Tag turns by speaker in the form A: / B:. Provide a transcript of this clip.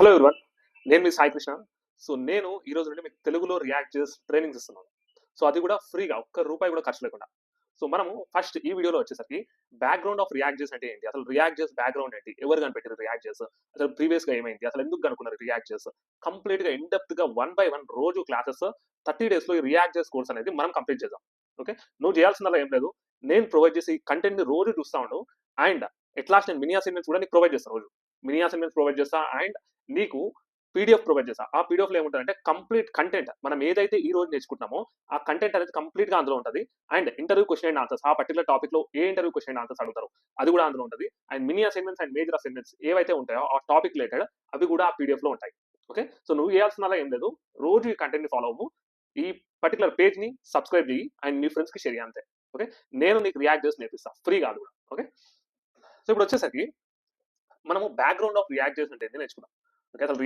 A: Hello everyone, నేను మీ Sai Krishna. So నేను ఈ రోజు నుండి మీకు తెలుగులో రియాక్ట్ చేసి ట్రైనింగ్స్ ఇస్తున్నాను. సో అది కూడా ఫ్రీగా, ఒక్క రూపాయి కూడా ఖర్చు లేకుండా. సో మనము ఫస్ట్ ఈ వీడియోలో వచ్చేసరికి బ్యాక్గ్రౌండ్ ఆఫ్ రియాక్ట్ చేసి అంటే ఏంటి, అసలు రియాక్ట్ చేసి బ్యాక్గ్రౌండ్ ఏంటి, ఎవరు కనిపెట్టారు రియాక్ట్ చేసి, అసలు ప్రీవియస్ గా ఏమైంది, అసలు ఎందుకు కనుక్కున్నారు రియాక్ట్ చేసి, కంప్లీట్ గా ఇన్ డెప్త్ గా 1 by 1 రోజు క్లాసెస్ 30 days లో ఈ రియాక్ట్ చేసి కోర్స్ అనేది మనం కంప్లీట్ చేద్దాం. ఓకే, నువ్వు చేయాల్సిందల్లా ఏం లేదు, నేను ప్రొవైడ్ చేసి కంటెంట్ ని రోజు చూస్తా ఉండు. అండ్ ఎట్ లాస్ట్ నేను మినీ అసైన్మెంట్స్ కూడా నీకు ప్రొవైడ్ చేస్తాను. రోజు మినీ అసైన్మెంట్స్ ప్రొవైడ్ చేస్తా. అండ్ నీకు పీడిఎఫ్ ప్రొవైడ్ చేస్తా. ఆ పీడిఎఫ్ లో ఏముంటుందంటే కంప్లీట్ కంటెంట్, మనం ఏదైతే ఈ రోజు నేర్చుకుంటున్నామో ఆ కంటెంట్ అనేది కంప్లీట్ గా అందులో ఉంటుంది. And interview question and answers, ఆ పర్టికులర్ టాపిక్ లో ఏ ఇంటర్వ్యూ క్వశ్చన్ అండ్ ఆన్సర్స్ అడుగుతారు అది కూడా అందులో ఉంటుంది. And mini assignments and major assignments ఏవైతే ఉంటాయో ఆ టాపిక్ రిలేటెడ్ అవి కూడా ఆ పీడిఎఫ్ లో ఉంటాయి. ఓకే, సో నువ్వు చేయాల్సిన ఏం లేదు, రోజు ఈ కంటెంట్ ని ఫాలో అవ్వు. ఈ పర్టికులర్ పేజ్ ని సబ్స్క్రైబ్ చేయి అండ్ మీ ఫ్రెండ్స్ కి షేర్ చేయి అంతే. ఓకే, నేను నీకు రియాక్ట్ చేసి నేర్పిస్తాను, ఫ్రీ కాదు కూడా. ఓకే, సో ఇప్పుడు వచ్చేసరికి మనము బ్యాక్గ్రౌండ్ ఆఫ్ రియాక్ట్ చేసి అంటే నేర్చుకున్నాం. ఓకే, అసలు